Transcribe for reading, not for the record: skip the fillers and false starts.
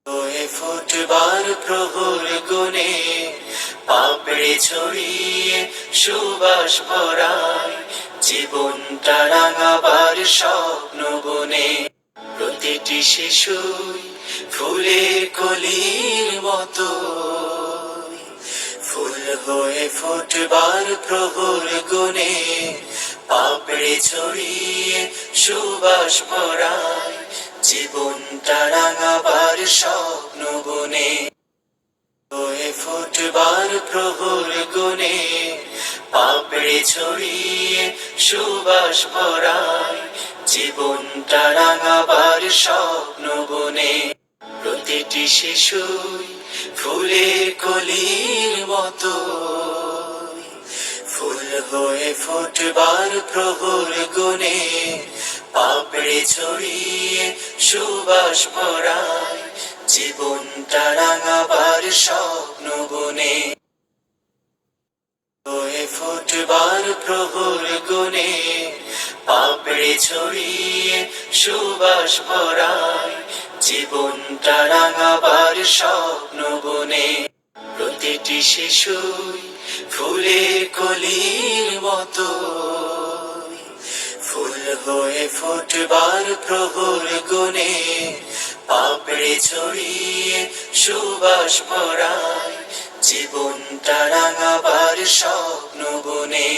হয়ে ফুটবার প্রহর গুনে পাপড়ে ছড়িয়ে সুবাস ভরায় জীবনটা রাঙাবার স্বপ্ন বনে প্রতিটি শিশুই ফুলের কলির মতো ফুল হয়ে ফুটবার প্রহর গুনে পাপড়ে ছড়িয়ে সুবাস ভরায় জীবনটা রাঙাবার স্বপ্ন বনে হয়ে ফুটবার প্রহর গুনে পাপড়ে ছড়িয়ে সুবাস ভরায় জীবনটা রাঙাবার স্বপ্ন বনে প্রতিটি শিশুই ফুলের কলির মতো ফুল হয়ে ফুটবার প্রহর গুনে পাপড়ে ছড়িয়ে সুবাস ভরায় জীবনটা রাঙাবার স্বপ্ন বনে হয়ে ফুটবার প্রহর গুনে পাপড়ে ছড়িয়ে সুবাস ভরায় জীবনটা রাঙাবার স্বপ্ন বনে প্রতিটি শিশুই ফুলের কলির মতো ফুল হয়ে ফুটবার প্রহর গুনে পাপড়ে ছড়িয়ে সুবাস ভরায় জীবনটা রাঙাবার স্বপ্ন বনে।